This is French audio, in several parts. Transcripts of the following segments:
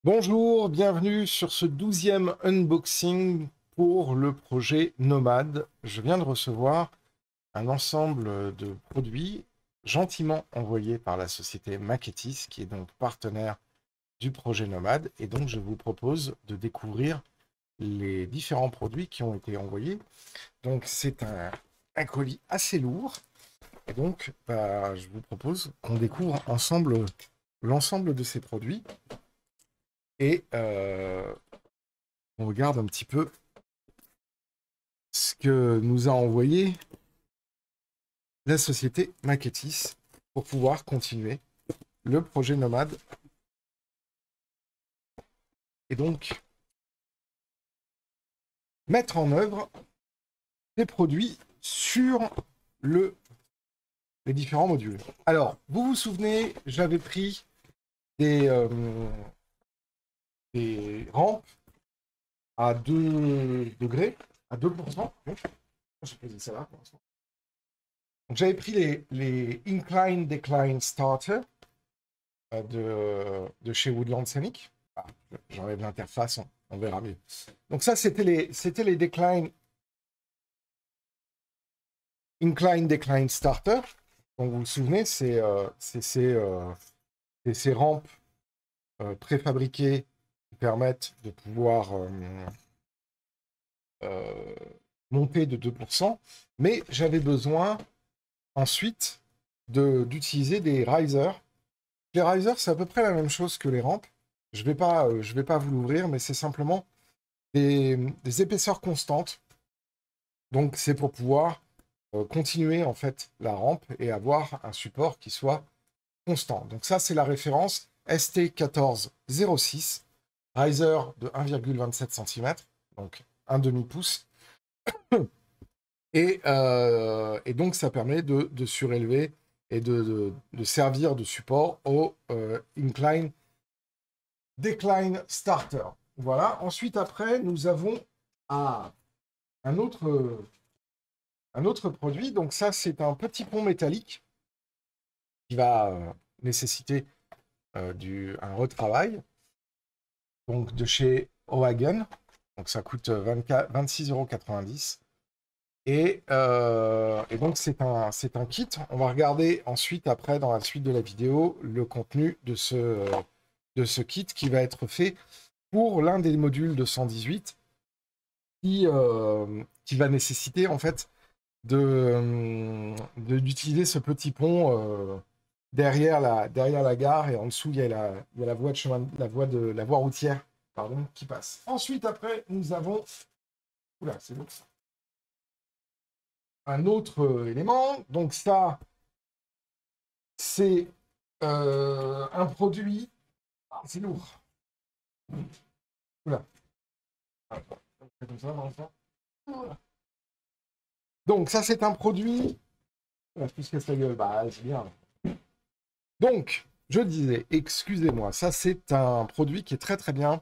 Bonjour, bienvenue sur ce 12e unboxing pour le projet Nomad. Je viens de recevoir un ensemble de produits gentiment envoyés par la société Maketis, qui est donc partenaire du projet Nomad. Et donc, je vous propose de découvrir les différents produits qui ont été envoyés. Donc, c'est un colis assez lourd. Et donc, je vous propose qu'on découvre ensemble l'ensemble de ces produits. Et on regarde un petit peu ce que nous a envoyé la société Maketis pour pouvoir continuer le projet Nomad. Et donc, mettre en œuvre les produits sur les différents modules. Alors, vous vous souvenez, j'avais pris des rampes à 2 degrés, à 2%. J'ai posé ça là pour l'instant. Donc, j'avais pris les Incline Decline Starter de chez Woodland Scenic. Ah, j'enlève l'interface, on verra mieux. Donc ça, c'était les Decline Incline Decline Starter. Donc vous vous souvenez, c'est ces rampes préfabriquées qui permettent de pouvoir monter de 2%. Mais j'avais besoin ensuite d'utiliser des risers. Les risers, c'est à peu près la même chose que les rampes. Je vais pas vous l'ouvrir, mais c'est simplement des épaisseurs constantes. Donc, c'est pour pouvoir continuer en fait la rampe et avoir un support qui soit constant. Donc ça, c'est la référence ST1406, riser de 1,27 cm, donc un demi-pouce. Et donc, ça permet de surélever et de servir de support au Incline Decline Starter. Voilà. Ensuite, après, nous avons un autre produit. Donc ça, c'est un petit pont métallique qui va nécessiter un retravail. Donc de chez Ohagen. Donc ça coûte 26,90 €. Et donc c'est un kit. On va regarder ensuite, après, dans la suite de la vidéo, le contenu de ce kit qui va être fait pour l'un des modules de 118 qui va nécessiter en fait d'utiliser ce petit pont derrière la gare, et en dessous il y a la voie de chemin, la voie routière, pardon, qui passe. Ensuite, après, nous avons c'est bon, un autre élément. Donc ça, c'est un produit. Ah, c'est lourd. Oula. Comme ça, voilà. Donc ça, c'est un produit. Tout se casse la gueule. Bah, c'est bien. Donc, je disais, excusez-moi, ça c'est un produit qui est très très bien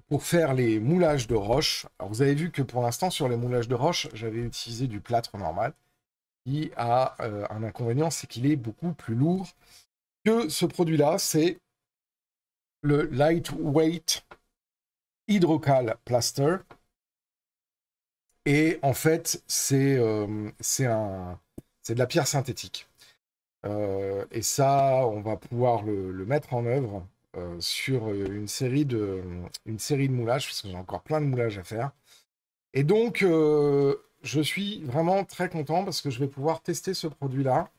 pour faire les moulages de roche. Alors vous avez vu que pour l'instant sur les moulages de roche, j'avais utilisé du plâtre normal, qui a un inconvénient, c'est qu'il est beaucoup plus lourd que ce produit-là. C'est le Lightweight Hydrocal Plaster. Et en fait, c'est de la pierre synthétique. Et ça, on va pouvoir le mettre en œuvre sur une série de moulages, parce que j'ai encore plein de moulages à faire. Et donc, je suis vraiment très content parce que je vais pouvoir tester ce produit-là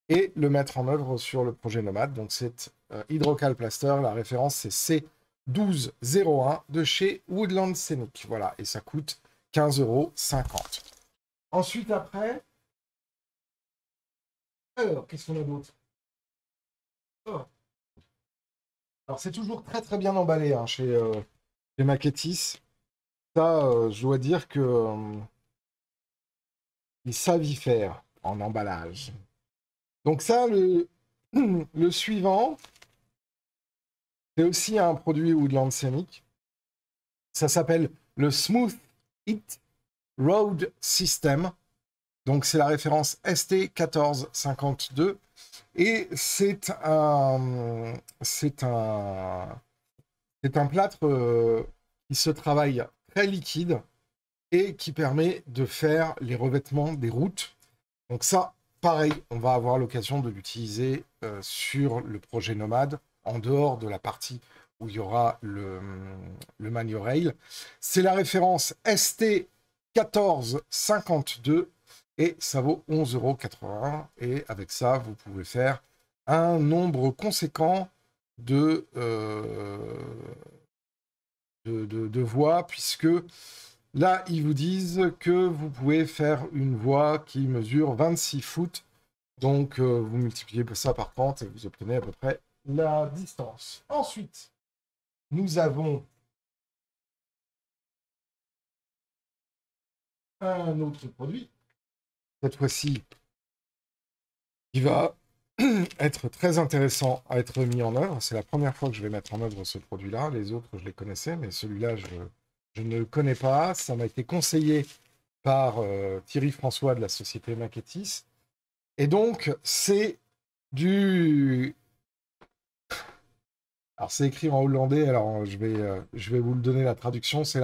et le mettre en œuvre sur le projet Nomad. Donc, c'est Hydrocal Plaster. La référence, c'est C1201 de chez Woodland Scenic. Voilà, et ça coûte 15,50 €. Ensuite, après, alors, qu'est-ce qu'on a d'autre? Oh. Alors, c'est toujours très très bien emballé hein, chez Maketis. Ça, je dois dire que ils savent y faire en emballage. Donc ça, le suivant, c'est aussi un produit Woodland Scenic. Ça s'appelle le Smooth It Road System. Donc c'est la référence ST1452 Et c'est un plâtre qui se travaille très liquide et qui permet de faire les revêtements des routes. Donc ça, pareil, on va avoir l'occasion de l'utiliser sur le projet Nomade, en dehors de la partie où il y aura le Maniorail. C'est la référence ST1452 et ça vaut 11,81 €. Et avec ça, vous pouvez faire un nombre conséquent de voies, puisque là, ils vous disent que vous pouvez faire une voie qui mesure 26 foot. Donc, vous multipliez ça par 30 et vous obtenez à peu près la distance. Ensuite, nous avons un autre produit, cette fois-ci, qui va être très intéressant à être mis en œuvre. C'est la première fois que je vais mettre en œuvre ce produit-là. Les autres, je les connaissais, mais celui-là, je ne le connais pas. Ça m'a été conseillé par Thierry François de la société Maquetis. Et donc, c'est du... Alors, c'est écrit en hollandais, alors je vais vous le donner la traduction. C'est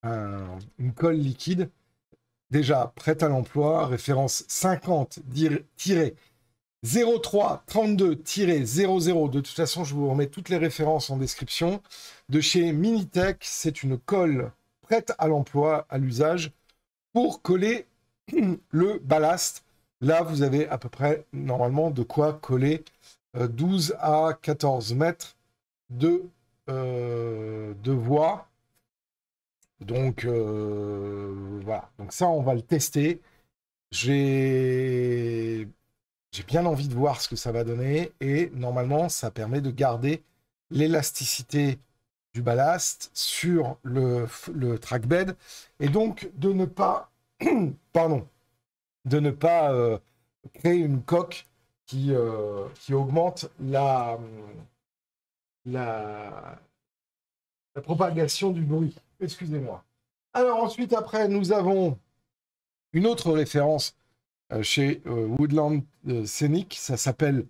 une colle liquide, déjà prête à l'emploi, référence 50-0332-00. De toute façon, je vous remets toutes les références en description. De chez Minitech, c'est une colle prête à l'emploi, à l'usage, pour coller le ballast. Là, vous avez à peu près, normalement, de quoi coller 12 à 14 mètres de voie. Donc, voilà. Donc ça, on va le tester. J'ai bien envie de voir ce que ça va donner. Et normalement, ça permet de garder l'élasticité du ballast sur le trackbed. Et donc, de ne pas... pardon. De ne pas créer une coque qui augmente la propagation du bruit. Excusez-moi. Alors ensuite, après, nous avons une autre référence chez Woodland Scenic. Ça s'appelle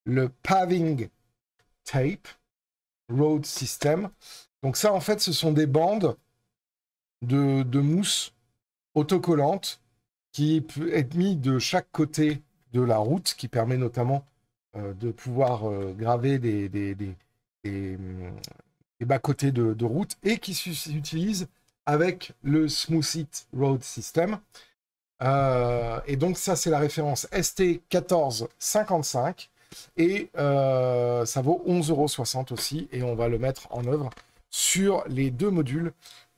le Paving Tape Road System. Donc ça, en fait, ce sont des bandes de mousse autocollante qui peut être mis de chaque côté de la route, qui permet notamment de pouvoir graver des bas-côtés de route, et qui s'utilise avec le Smooth It Road System. Et donc ça, c'est la référence ST1455, et ça vaut 11,60 € aussi, et on va le mettre en œuvre sur les deux modules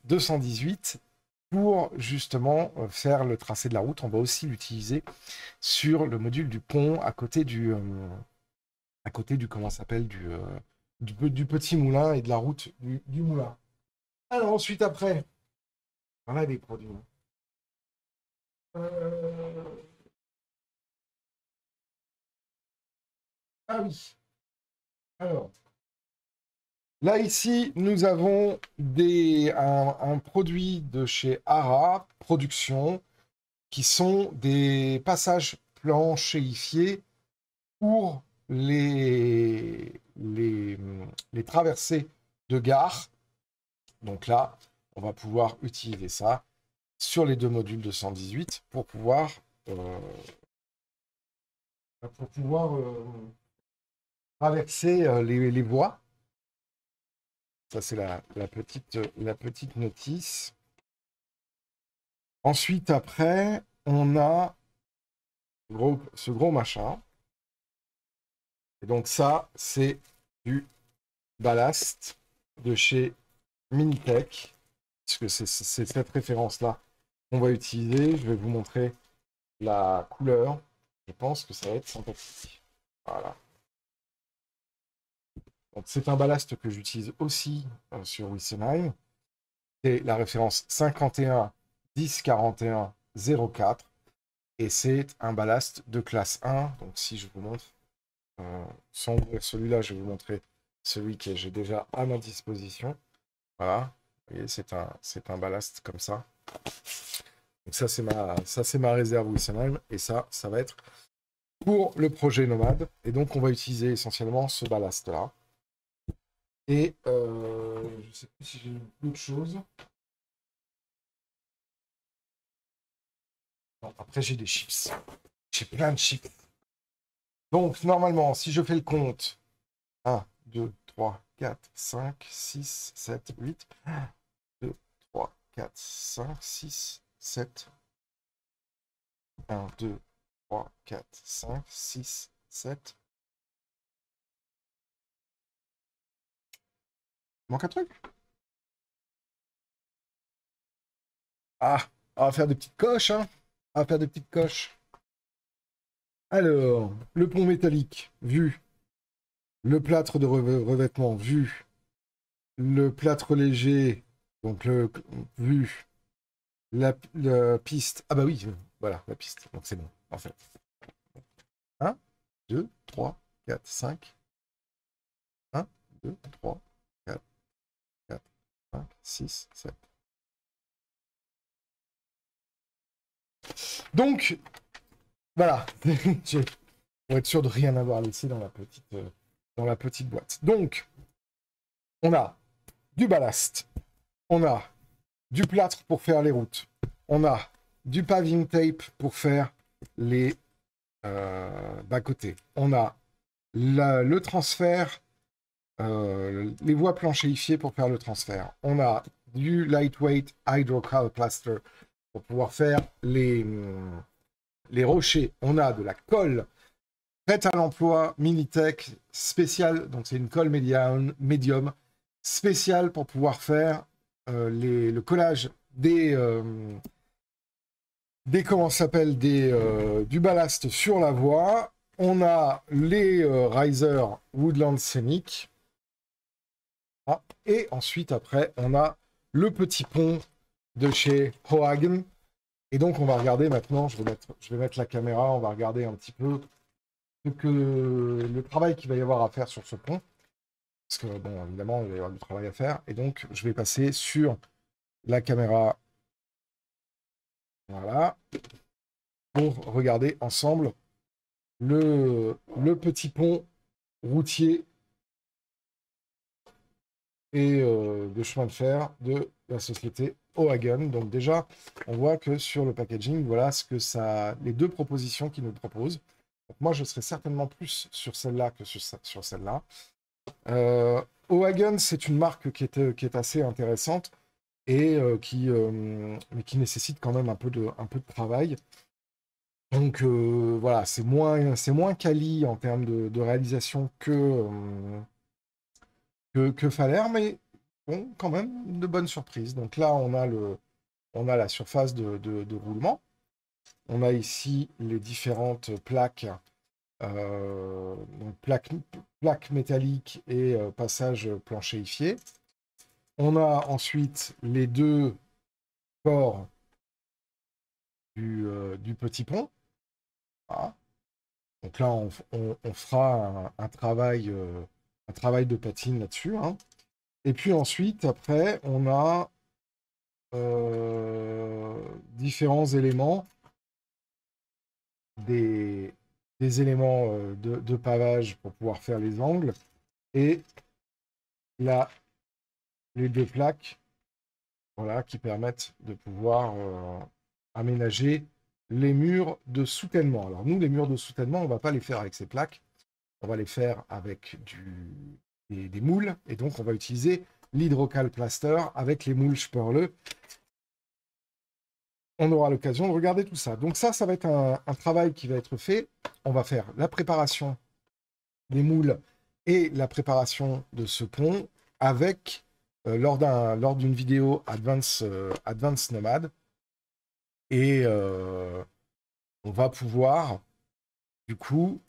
218 pour justement faire le tracé de la route. On va aussi l'utiliser sur le module du pont à côté du comment ça s'appelle, du petit moulin et de la route du moulin. Alors ensuite, après, on a des produits. Ah oui. Alors, là, ici, nous avons un produit de chez Ara Production, qui sont des passages planchéifiés pour les traversées de gare. Donc là, on va pouvoir utiliser ça sur les deux modules de 118 pour pouvoir traverser les voies. Ça, c'est la petite notice. Ensuite, après, on a ce gros machin. Et donc ça, c'est du ballast de chez Minitech, puisque c'est cette référence-là qu'on va utiliser. Je vais vous montrer la couleur. Je pense que ça va être sympathique. Voilà. C'est un ballast que j'utilise aussi sur Wessenheim. C'est la référence 51 10 41 04. Et c'est un ballast de classe 1. Donc si je vous montre, sans ouvrir celui-là, je vais vous montrer celui que j'ai déjà à ma disposition. Voilà. Vous voyez, c'est un ballast comme ça. Donc ça, c'est ma réserve Wissem, et ça va être pour le projet Nomade. Et donc, on va utiliser essentiellement ce ballast-là. Et je ne sais plus si j'ai d'autres choses. Non, après, j'ai des chips. J'ai plein de chips. Donc, normalement, si je fais le compte, 1, 2, 3, 4, 5, 6, 7, 8. 1, 2, 3, 4, 5, 6, 7. 1, 2, 3, 4, 5, 6, 7. Il manque un truc? Ah, on va faire des petites coches, hein. On va faire des petites coches. Alors, le pont métallique, vu. Le plâtre de revêtement, vu. Le plâtre léger, donc vu. La piste. Ah bah oui, voilà, la piste. Donc c'est bon, en fait. 1, 2, 3, 4, 5. 1, 2, 3, 4, 4, 5, 6, 7. Donc, voilà. Pour être sûr de rien avoir laissé dans la petite boîte. Donc, on a du ballast. On a du plâtre pour faire les routes. On a du paving tape pour faire les bas-côtés. On a le transfert, les voies planchéifiées pour faire le transfert. On a du lightweight hydrocal plaster pour pouvoir faire les rochers. On a de la colle prête à l'emploi Minitech spéciale, donc c'est une colle médium spéciale pour pouvoir faire le collage des comment ça s'appelle, du ballast sur la voie. On a les risers Woodland Scenic. Ah, et ensuite, après, on a le petit pont de chez Hohagen. Et donc, on va regarder maintenant, je vais mettre la caméra, on va regarder un petit peu le travail qu'il va y avoir à faire sur ce pont. Parce que, bon, évidemment, il va y avoir du travail à faire. Et donc, je vais passer sur la caméra. Voilà. Pour regarder ensemble le petit pont routier et de chemin de fer de la société Hohagen. Donc déjà, on voit que sur le packaging, voilà ce que les deux propositions qu'ils nous proposent. Donc moi, je serai certainement plus sur celle-là que sur celle-là. Hohagen, c'est une marque qui est assez intéressante et mais qui nécessite quand même un peu de travail. Donc voilà, c'est moins quali en termes de réalisation que Faller, mais bon, quand même de bonnes surprises. Donc là, on a la surface de roulement. On a ici les différentes plaques, donc plaques métalliques et passage planchéifié. On a ensuite les deux corps du petit pont. Voilà. Donc là, on fera un travail de patine là-dessus. Hein. Et puis ensuite, après, on a différents éléments, des éléments de pavage pour pouvoir faire les angles. Et là, les deux plaques, voilà, qui permettent de pouvoir aménager les murs de soutènement. Alors nous, les murs de soutènement, on ne va pas les faire avec ces plaques, on va les faire avec des moules, et donc on va utiliser l'hydrocal plaster avec les moules Sperle. On aura l'occasion de regarder tout ça. Donc ça va être un travail qui va être fait. On va faire la préparation des moules et la préparation de ce pont avec, lors d'une vidéo Advance Nomad. Et on va pouvoir, du coup,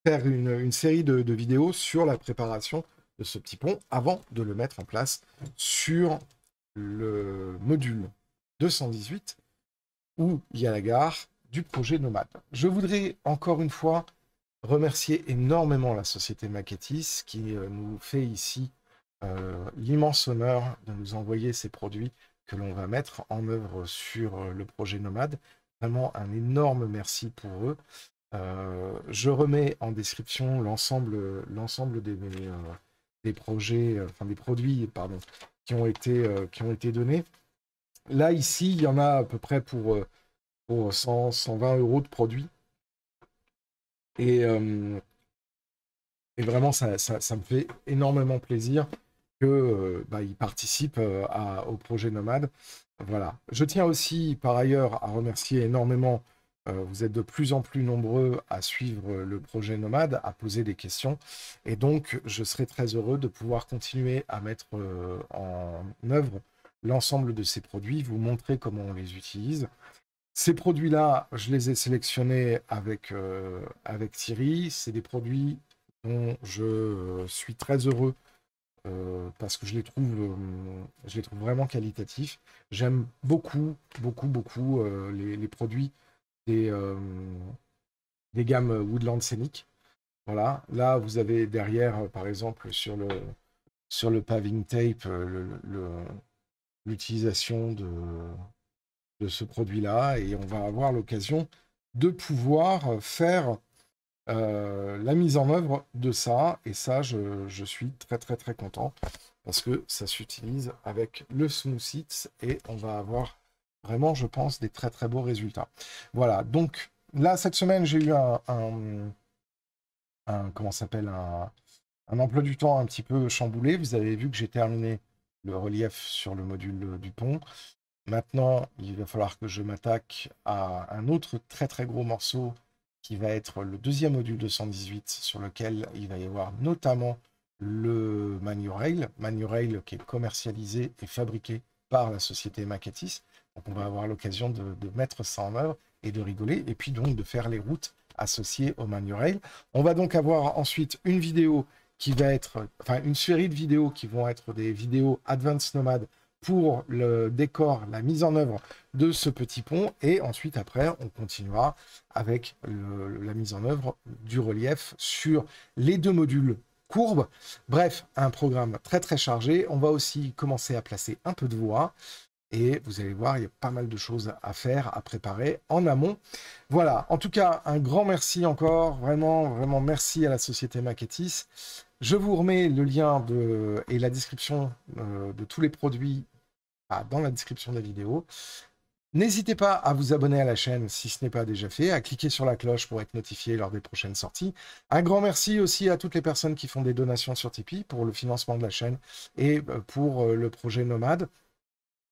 faire une série de vidéos sur la préparation de ce petit pont avant de le mettre en place sur le module 218 où il y a la gare du projet Nomade. Je voudrais encore une fois remercier énormément la société Maquettis qui nous fait ici l'immense honneur de nous envoyer ces produits que l'on va mettre en œuvre sur le projet Nomade. Vraiment un énorme merci pour eux. Je remets en description l'ensemble des projets, enfin des produits, pardon, qui ont été donnés. Là, ici, il y en a à peu près pour 100, 120 euros de produits. Et vraiment, ça me fait énormément plaisir qu'ils participent au projet Nomade. Voilà. Je tiens aussi, par ailleurs, à remercier énormément. Vous êtes de plus en plus nombreux à suivre le projet Nomade, à poser des questions. Et donc, je serai très heureux de pouvoir continuer à mettre en œuvre l'ensemble de ces produits, vous montrer comment on les utilise. Ces produits-là, je les ai sélectionnés avec Thierry. C'est des produits dont je suis très heureux parce que je les trouve vraiment qualitatifs. J'aime beaucoup, beaucoup, beaucoup les produits des gammes Woodland Scenic. Voilà. Là, vous avez derrière, par exemple, sur le paving tape, l'utilisation de ce produit-là, et on va avoir l'occasion de pouvoir faire la mise en œuvre de ça, et ça, je suis très, très, très content, parce que ça s'utilise avec le Smoothit, et on va avoir vraiment, je pense, des très, très beaux résultats. Voilà, donc là, cette semaine, j'ai eu comment ça s'appelle, un emploi du temps un petit peu chamboulé. Vous avez vu que j'ai terminé le relief sur le module du pont. Maintenant, il va falloir que je m'attaque à un autre très très gros morceau qui va être le deuxième module de 118 sur lequel il va y avoir notamment le Manurail qui est commercialisé et fabriqué par la société Maketis. Donc on va avoir l'occasion de mettre ça en œuvre et de rigoler, et puis donc de faire les routes associées au Manurail. On va donc avoir ensuite une vidéo qui va être, enfin une série de vidéos qui vont être des vidéos Advanced Nomad pour le décor, la mise en œuvre de ce petit pont, et ensuite après on continuera avec la mise en œuvre du relief sur les deux modules courbes. Bref, un programme très très chargé. On va aussi commencer à placer un peu de voie, et vous allez voir, il y a pas mal de choses à faire, à préparer en amont. Voilà, en tout cas, un grand merci encore, vraiment, vraiment merci à la société Maketis. Je vous remets le lien et la description de tous les produits dans la description de la vidéo. N'hésitez pas à vous abonner à la chaîne si ce n'est pas déjà fait, à cliquer sur la cloche pour être notifié lors des prochaines sorties. Un grand merci aussi à toutes les personnes qui font des donations sur Tipeee pour le financement de la chaîne et pour le projet Nomade.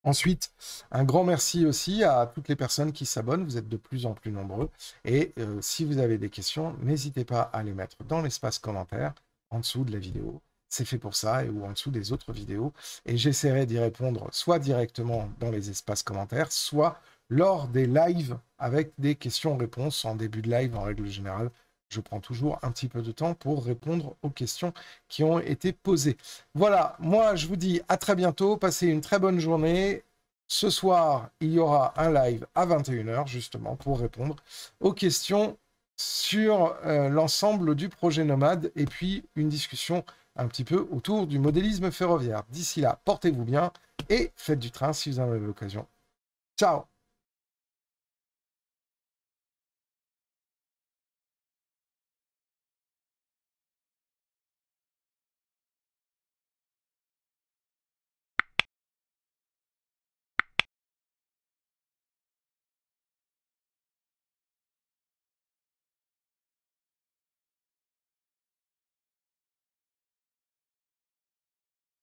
Ensuite, un grand merci aussi à toutes les personnes qui s'abonnent. Vous êtes de plus en plus nombreux. Et si vous avez des questions, n'hésitez pas à les mettre dans l'espace commentaire en dessous de la vidéo. C'est fait pour ça, ou en dessous des autres vidéos. Et j'essaierai d'y répondre soit directement dans les espaces commentaires, soit lors des lives avec des questions-réponses en début de live en règle générale. Je prends toujours un petit peu de temps pour répondre aux questions qui ont été posées. Voilà, moi je vous dis à très bientôt, passez une très bonne journée. Ce soir, il y aura un live à 21 h justement pour répondre aux questions sur l'ensemble du projet Nomade, et puis une discussion un petit peu autour du modélisme ferroviaire. D'ici là, portez-vous bien et faites du train si vous en avez l'occasion. Ciao!